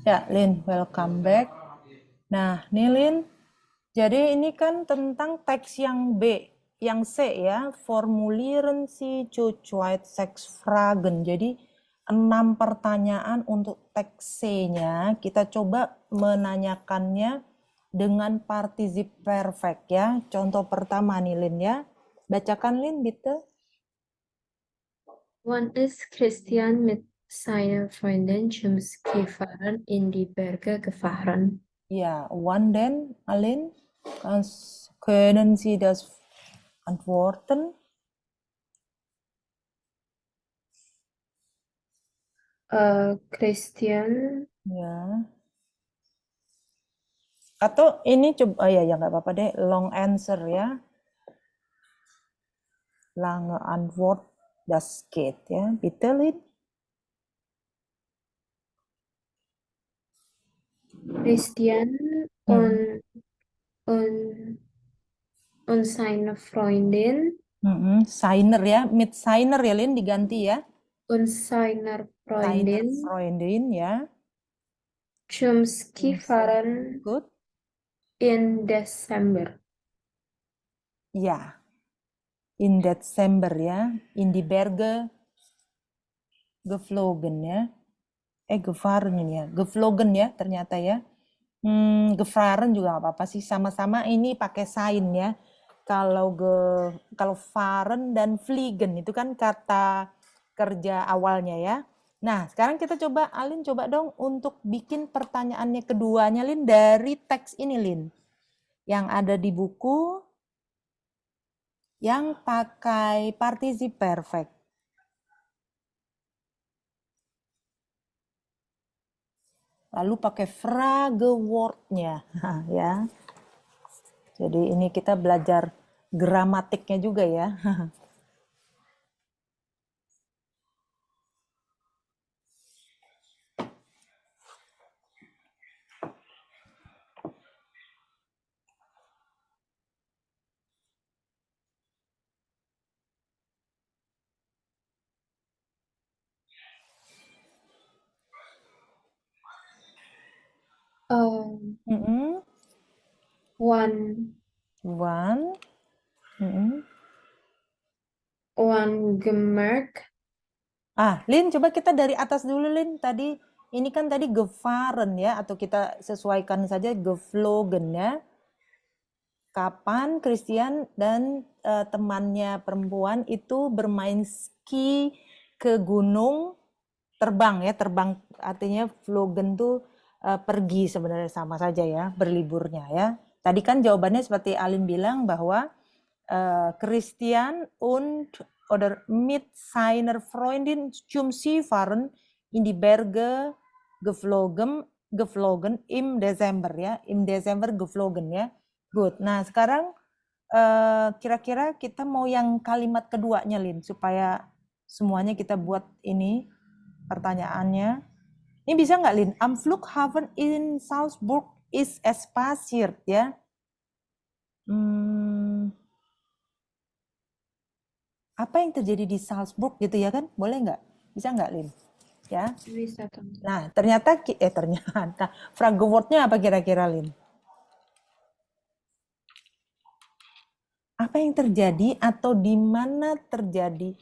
Ya, Lin, welcome back. Nah, nih Lin, jadi ini kan tentang teks yang B, yang C ya, Formulieren Sie Zurzeit 6 Fragen. Jadi 6 pertanyaan untuk teks C-nya. Kita coba menanyakannya dengan particip perfect ya. Contoh pertama nih Lin ya. Bacakan Lin, bitte. Wann ist Christian mit seiner Freundin zum Skifahren in die Berge gefahren? Ja, wann denn, Alin? Können Sie das antworten? Christian, Ya. Atau ini coba, ya nggak apa-apa deh, long answer ya. Lange Antwort, das geht ya. Bitte, Lin. Christian Mhm. und, und seine Freundin Seiner ya, mit seiner ya, Lin, diganti ya. und seiner Seiner Freundin Freundin ya. zum Skifahren Gut. in Desember. Ja, in Dezember ya. In die Berge geflogen ya. Gefahren ini ya. Geflogen ya ternyata ya. Gefahren juga nggak apa-apa sih. Sama-sama ini pakai sign ya. Kalau fahren dan fliegen itu kan kata kerja awalnya ya. Nah, sekarang kita coba, Alin coba dong untuk bikin pertanyaannya keduanya, Lin, dari teks ini, Lin. Yang ada di buku yang pakai participe perfect. Lalu pakai frage word-nya. Ya. Jadi ini kita belajar gramatiknya juga ya. Mm-mm. Wann One. Mm-mm. gemerkt, Lin, coba kita dari atas dulu, Lin. Tadi ini kan tadi gefahren ya, atau kita sesuaikan saja geflogen ya. Kapan Christian dan temannya perempuan itu bermain ski ke gunung, terbang ya, terbang artinya flogen tuh pergi, sebenarnya sama saja ya, berliburnya ya. Tadi kan jawabannya seperti Alin bilang bahwa Christian und oder mit seiner Freundin zum Skifahren in die Berge geflogen im Desember ya, im Desember geflogen ya. Good. Nah, sekarang kira-kira kita mau yang kalimat keduanya, Lin, supaya semuanya kita buat ini pertanyaannya. Ini bisa nggak, Lin? Am Flughafen in Salzburg ist es passiert, ya. Apa yang terjadi di Salzburg gitu ya kan? Boleh nggak? Bisa nggak, Lin? Ya. Wisata. Nah, ternyata frage word-nya apa kira-kira, Lin? Apa yang terjadi atau di mana terjadi?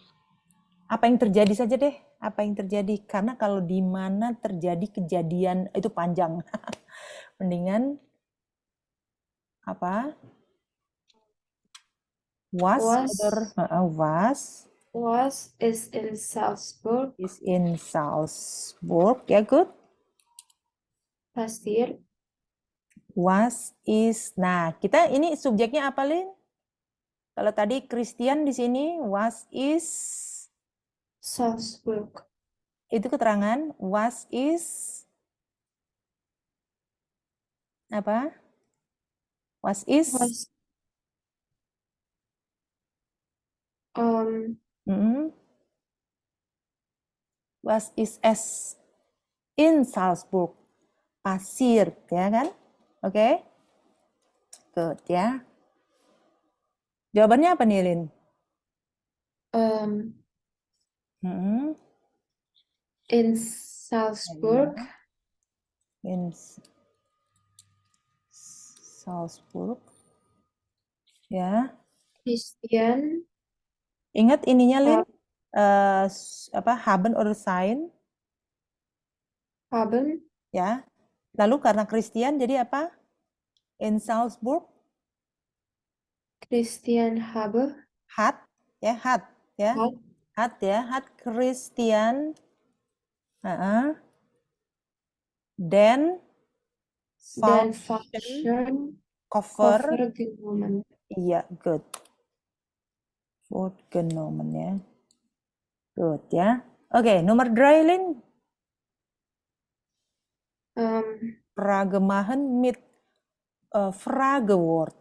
Apa yang terjadi saja deh, apa yang terjadi, karena kalau di mana terjadi kejadian itu panjang. Mendingan apa, was Was ist in Salzburg is in Salzburg ya. Good. passiert? Was is, nah kita ini subjeknya apa, Lin? Kalau tadi Christian, di sini was is Salzburg. itu keterangan, was is apa, was is Was um, was is as in Salzburg pasir ya kan. Oke. Good ya. Jawabannya apa nih, Lin? um, Mm-mm. in Salzburg in Salzburg. Ya. Christian Ingat ininya, Lin? ha- Haben oder sein, haben, ya. Lalu karena Christian jadi apa? In Salzburg, Christian habe, hat, ya, hat, ya. hat, Hat ya, hat Christian. Den den falschen falschen Koffer. Koffer genommen. Iya, good. Genommen ya. Good ya. Oke, nomor 3, Lin. Ähm, Fragemachen mit Fragewort.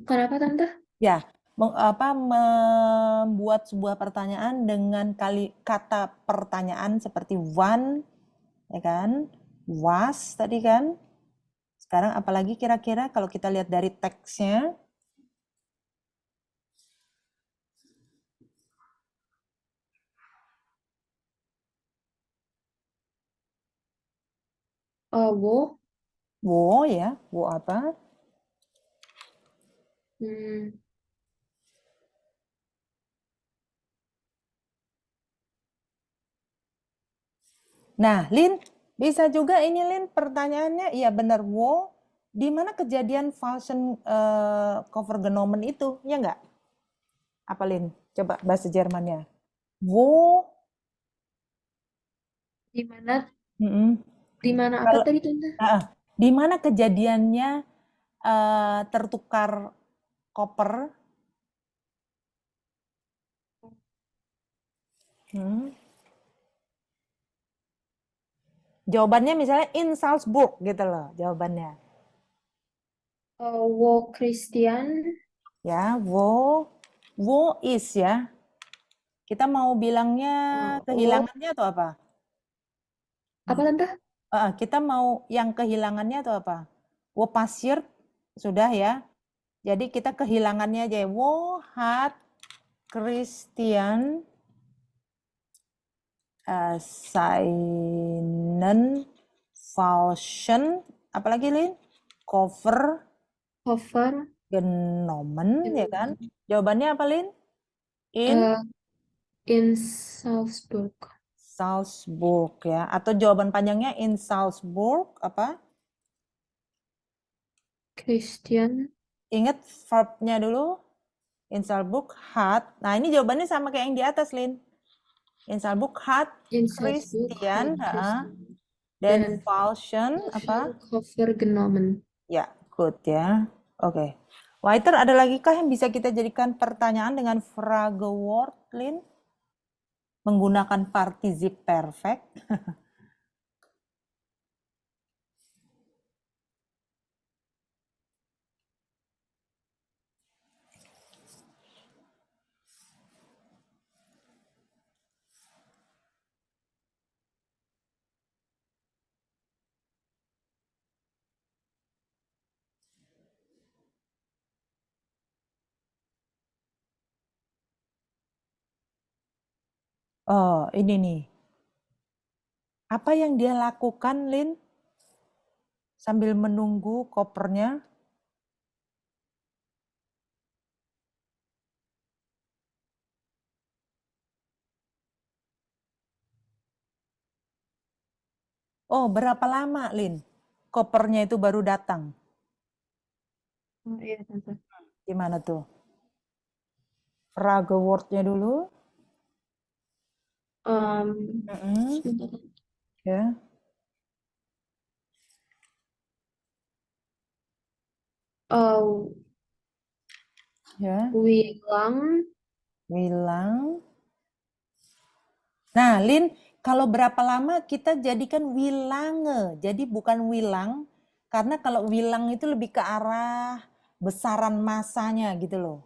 Kenapa Tante? Ya, membuat sebuah pertanyaan dengan kata pertanyaan seperti wann, ya kan? Was tadi kan? Sekarang apalagi kira-kira kalau kita lihat dari teksnya? Wo? Wo ya, wo apa? Hmm, Nah, Lin, bisa juga ini Lin pertanyaannya, iya benar wo, di mana kejadian Falschen cover genomen itu, ya nggak? Apa Lin? Coba bahasa Jermannya. Wo, di mana mm-mm. di mana apa Kalau tadi Tante? di mana kejadiannya tertukar koper? Hmm. Jawabannya misalnya in Salzburg gitu loh jawabannya. Wo Christian Ya, wo is ya. Kita mau bilangnya wo kehilangannya atau apa? apa Tante? Kita mau yang kehilangannya atau apa? Wo passiert sudah ya. Jadi kita kehilangannya aja. Wo hat Christian seinen falschen apalagi Lin? Cover Koffer genommen ya kan? genommen. Jawabannya apa Lin? In Äh, in Salzburg. Salzburg ya. Atau jawaban panjangnya in Salzburg apa? Christian Ingat verbnya dulu. In Salzburg hat. Nah, ini jawabannya sama kayak yang di atas, Lin. In Salzburg hat in Salzburg hat Christian, Christian dan den Falschen apa? falschen Koffer genommen. Ya, good ya. Oke. Weiter, ada lagi kah yang bisa kita jadikan pertanyaan dengan Fragewort, Lin? Menggunakan partizip perfect. Oh, ini nih. Apa yang dia lakukan, Lin? Sambil menunggu kopernya. Oh, berapa lama, Lin? Kopernya itu baru datang. Oh iya Tante. Gimana tuh? Fragewort-nya dulu. Sebentar. Ya. Oh, Ya. Wilang Wilang. Nah, Lin, kalau berapa lama kita jadikan wilange. Jadi bukan wilang, karena kalau wilang itu lebih ke arah besaran masanya gitu loh.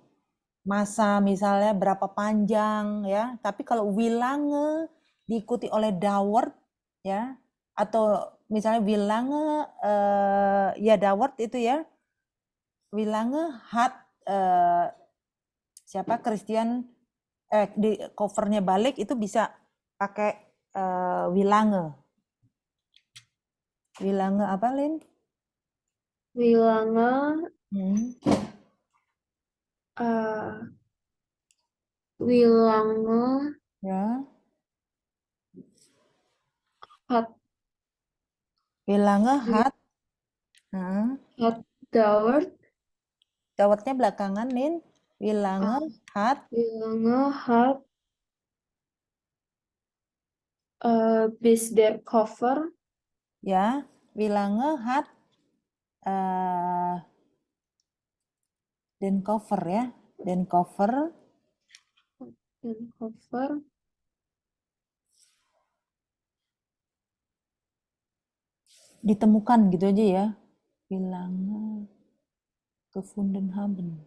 Masa misalnya berapa panjang ya. Tapi kalau wilange diikuti oleh dauert ya, atau misalnya wilange ya dauert itu ya. Wilange hat siapa Christian di covernya balik itu bisa pakai wie lange? Wie lange apa, Lin? Wie lange Hmm. wie lange Ya. hat Wie lange wie hat? Nah, hat dauert dauertnya belakangan, Lin. Wie lange hat? wie lange hat bis der Koffer Ya. Wie lange hat den Koffer ya? Den Koffer den Koffer ditemukan gitu aja ya. Wie lange gefunden haben.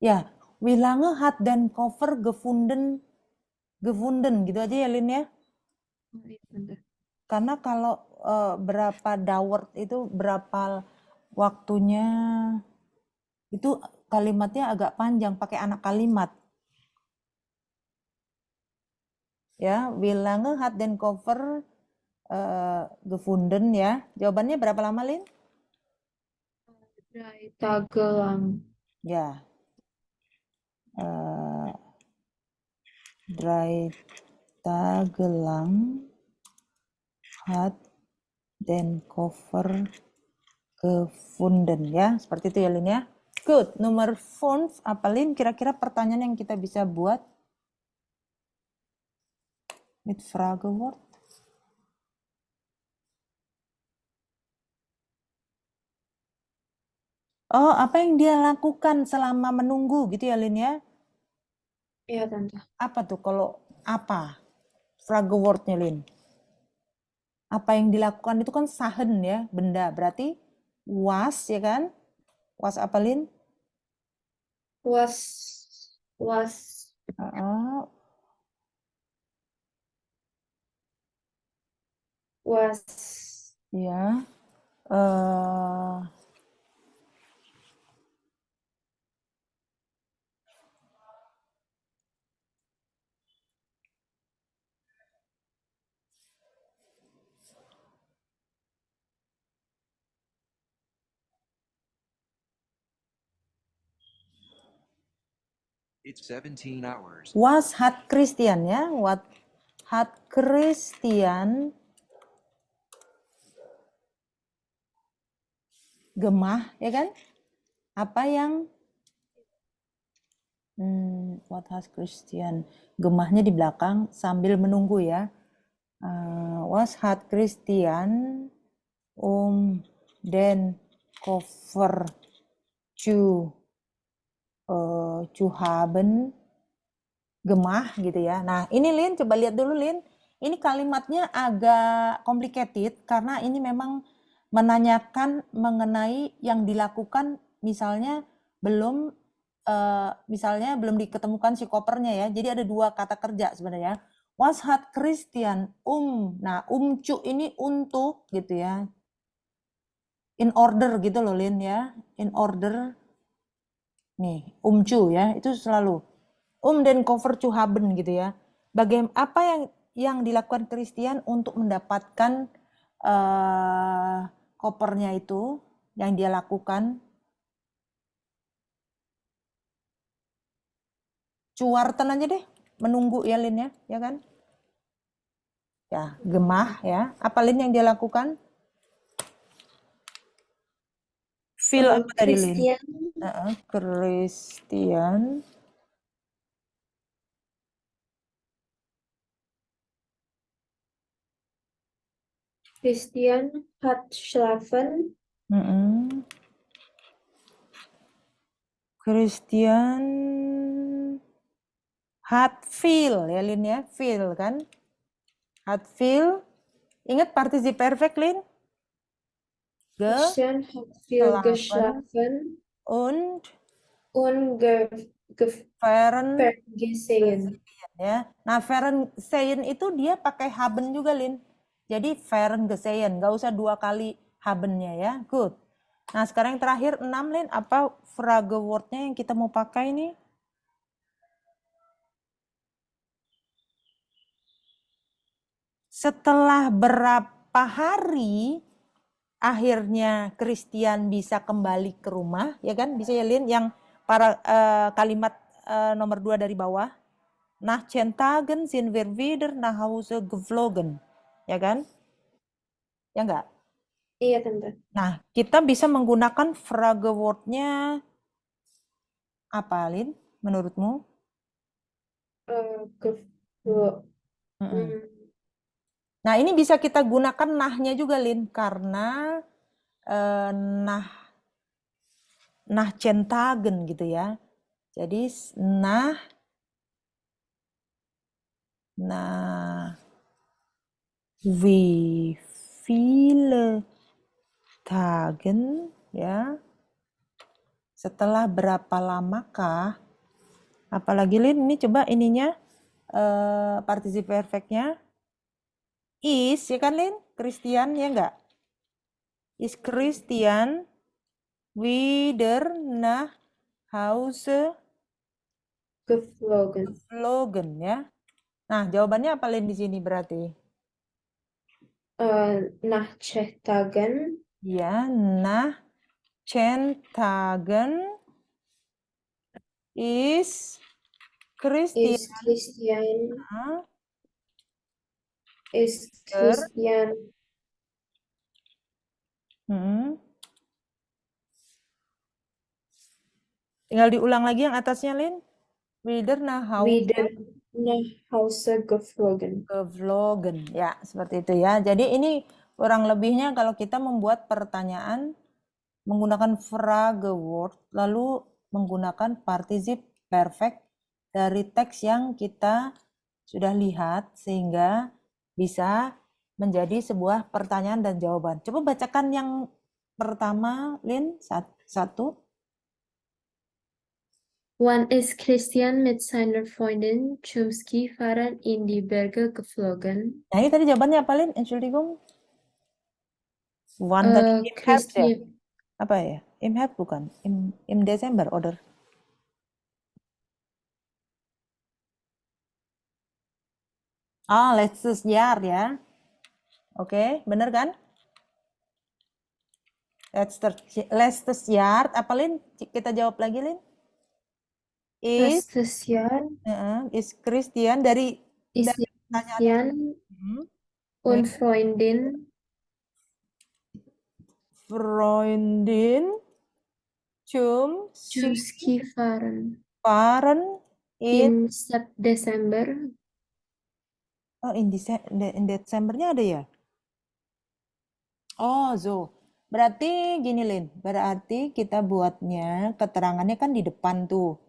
Ya, wie lange hat den Koffer gefunden gitu aja ya, Lin ya. oh, iya, bentar. Karena kalau berapa dauert itu berapa waktunya, itu kalimatnya agak panjang, pakai anak kalimat. Ya, wie lange hat den Koffer gefunden ya. Jawabannya berapa lama, Lin? 3 Tage lang. Ya. 3 Tage lang hat den Koffer gefunden ya. Seperti itu ya, Lin ya. Good. Nomor 5 apa, Lin? Kira-kira pertanyaan yang kita bisa buat mit Fragewort. Oh, apa yang dia lakukan selama menunggu gitu ya, Lin ya? Iya, Tante. Apa tuh kalau apa? Fragewort-nya, Lin. Apa yang dilakukan itu kan sahen ya, benda. Berarti was ya kan? Was apa, Lin? Was Uh, was ya. eh It's 17 hours. Was hat Christian ya? What hat Christian gemah ya kan? Apa yang what has Christian gemahnya di belakang sambil menunggu ya? Was hat Christian den Koffer zu haben gemah gitu ya. Nah, ini Lin, coba lihat dulu Lin. Ini kalimatnya agak complicated karena ini memang menanyakan mengenai yang dilakukan misalnya belum misalnya belum diketemukan si kopernya ya. Jadi ada dua kata kerja sebenarnya. Was hat Christian Nah, cu ini untuk gitu ya. In order gitu loh Lin ya. In order. Nih, cu ya, itu selalu den Koffer zu haben gitu ya. Bagaimana apa yang dilakukan Christian untuk mendapatkan kopernya itu yang dia lakukan? Cuarten aja deh, menunggu ya Lin ya kan? Ya, gemah ya. Apa Lin yang dia lakukan? Feel apa tadi Lin? Christian Christian hat schlafen. Christian hat feel ya Lin ya, feel kan? Hat feel. Ingat partisi perfect Lin? Christian hat viel geschlafen und und Feren gesehen. ya. Nah, Feren Seyen itu dia pakai haben juga, Lin. Jadi Feren Gesehen, nggak usah 2 kali habennya ya. Good. Nah, sekarang yang terakhir 6, Lin. Apa frage word-nya yang kita mau pakai nih? setelah berapa hari akhirnya Christian bisa kembali ke rumah, ya kan? Bisa ya Lin, yang kalimat nomor 2 dari bawah. Nach 10 Tagen sind wir wieder nach Hause geflogen. Ya kan? Ya enggak? Iya, Tante. Nah, kita bisa menggunakan Fragewort-nya apa, Lin? Menurutmu? Geflo. Mm-mm. Nah, ini bisa kita gunakan nahnya juga, Lin, karena nah centagen gitu ya. Jadi nah wie viele Tagen ya. Setelah berapa lamakah? Apalagi Lin, ini coba ininya participe perfectnya is ya kan Lin? Christian ya enggak? Is Christian wieder nach Hause Geflogen. geflogen ya. Nah, jawabannya apa Lin di sini berarti? Nach 10 Tagen Ya, nach 10 Tagen is Christian ist Christian, wieder ist Christian hmm, tinggal diulang lagi yang atasnya Lin. Wieder nach Hause wieder nach Hause geflogen. geflogen. Ya, seperti itu ya. Jadi ini kurang lebihnya kalau kita membuat pertanyaan menggunakan Fragewort lalu menggunakan participe perfect dari teks yang kita sudah lihat sehingga bisa menjadi sebuah pertanyaan dan jawaban. Coba bacakan yang pertama, Lin, satu. Wann ist Christian mit seiner Freundin zum Skifahren in die Berge geflogen? Nah, ini tadi jawabannya apa, Lin? Entschuldigung. Wann tadi im Herbst ya? Christian, Apa ya? Im Herbst bukan? Im Desember, oder? Ah, letztes Jahr ya. Oke, bener kan? Letztes Jahr, apa Lin? Kita jawab lagi, Lin. letztes Jahr Is Christian dari ist pertanyaannya. Christian und Freundin Freundin zum zum Skifahren Skifahren im Desember. Oh, in Desembernya ada ya? Oh, so. Berarti gini, Lin. Berarti kita buatnya, keterangannya kan di depan tuh.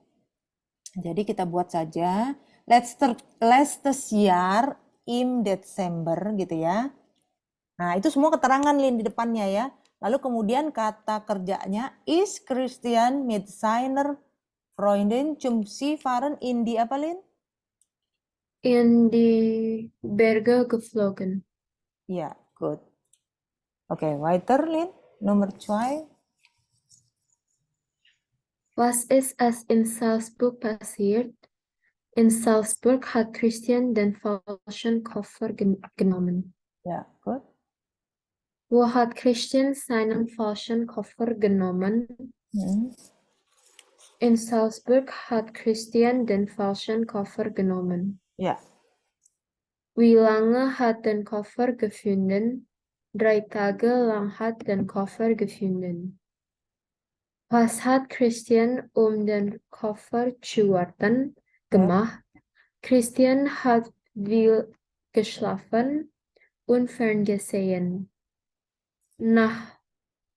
Jadi kita buat saja letztes Jahr im Dezember gitu ya. Nah, itu semua keterangan Lin di depannya ya. Lalu kemudian kata kerjanya is Christian mit seiner Freundin zum Skifahren in die apa Lin? In die Berge geflogen. Ja, gut. Oke, weiter Lin. Nomor 2. Was ist es in Salzburg passiert? In Salzburg hat Christian den falschen Koffer genommen. Ja, gut. Wo hat Christian seinen falschen Koffer genommen? In Salzburg hat Christian den falschen Koffer genommen. Ja. Wie lange hat den Koffer gefunden? 3 Tage lang hat den Koffer gefunden. Was hat Christian, um den Koffer zu warten, gemacht? Christian hat viel geschlafen und ferngesehen. Nach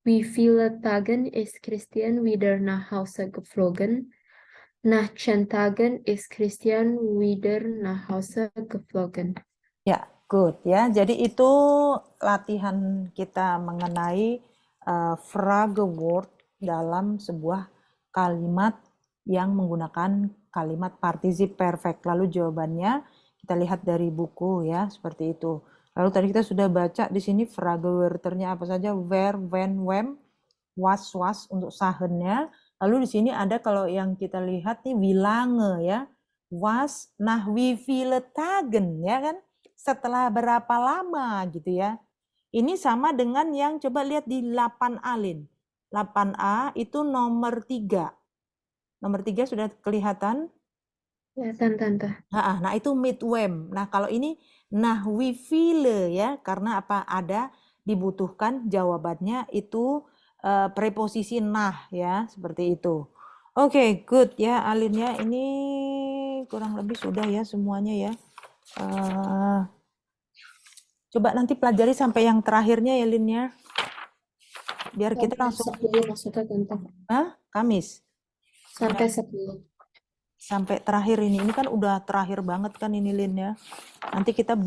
wie vielen Tagen ist Christian wieder nach Hause geflogen? Nach 10 Tagen ist Christian wieder nach Hause geflogen. Ya, good ya. Jadi itu latihan kita mengenai Fragewort dalam sebuah kalimat yang menggunakan kalimat participe perfect. Lalu jawabannya kita lihat dari buku ya, seperti itu. Lalu tadi kita sudah baca di sini Fragewörternya apa saja, where, when, when, was untuk sahennya. Lalu di sini ada kalau yang kita lihat nih wie lange ya, was, nach wie viele Tagen ya kan? setelah berapa lama gitu ya. Ini sama dengan yang coba lihat di 8A, Lin. 8A itu nomor 3. Nomor 3 sudah kelihatan? Kelihatan Tante. Nah, itu midwem. Nah, kalau ini nah we feel ya, karena apa? Ada dibutuhkan jawabannya itu preposisi nah ya, seperti itu. Oke, good ya Alin ya. Ini kurang lebih sudah ya semuanya ya. Coba nanti pelajari sampai yang terakhirnya ya Lin ya. Biar kita Sampai langsung 10 maksudnya Tante. Kamis. Sampai 10. Sampai terakhir ini kan udah terakhir banget kan ini Lin ya. Nanti kita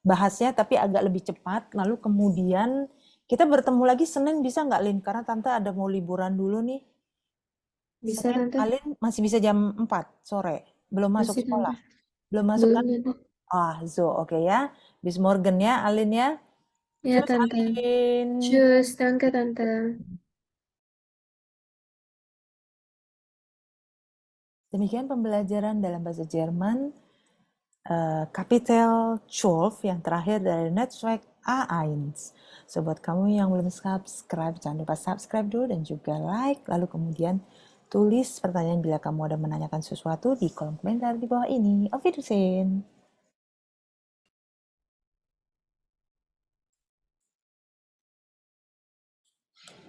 bahasnya tapi agak lebih cepat, lalu kemudian kita bertemu lagi Senin bisa nggak Lin? Karena Tante ada mau liburan dulu nih. Bisa Senin Tante? Alin masih bisa jam 4 sore, belum masuk Masih Tante. sekolah. Belum masuk Belum kan? Tante. Oke ya. Bis morgen ya Alin ya. Ya Tschüss Tante. Alin. Tschüss, danke Tante. Demikian pembelajaran dalam bahasa Jerman Kapitel 12 yang terakhir dari Netzwerk A1. So buat kamu yang belum subscribe, jangan lupa subscribe dulu dan juga like. Lalu kemudian tulis pertanyaan bila kamu ada menanyakan sesuatu di kolom komentar di bawah ini. Auf Wiedersehen.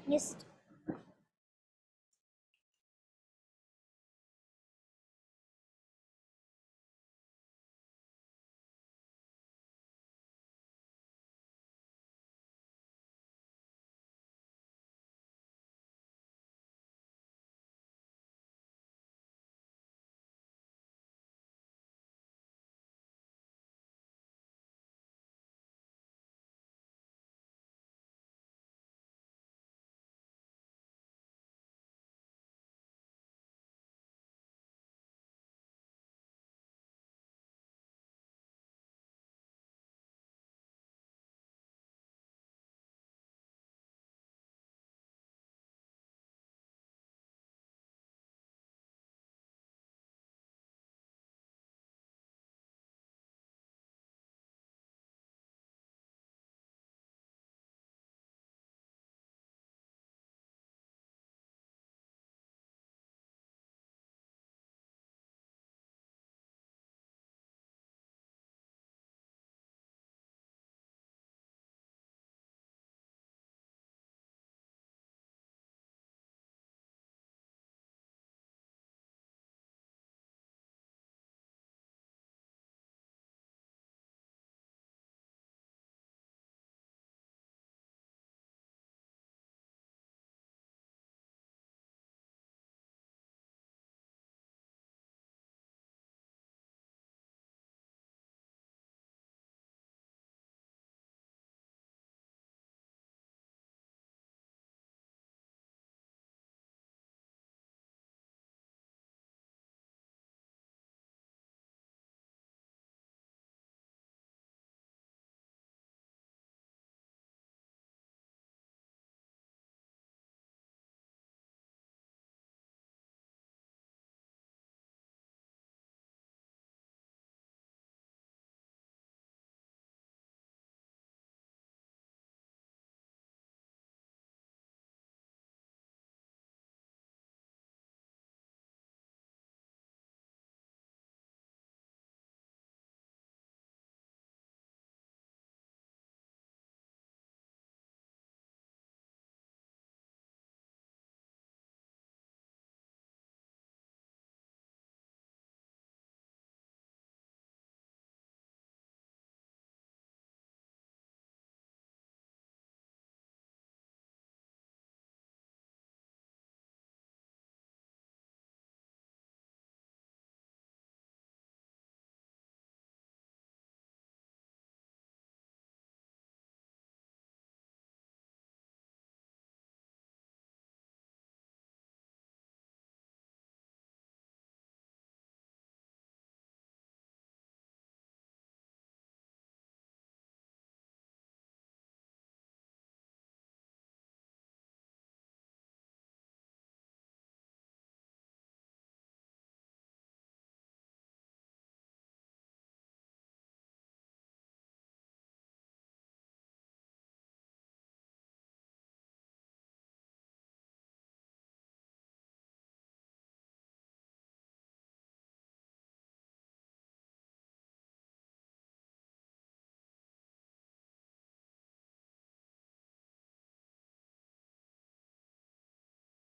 Yes.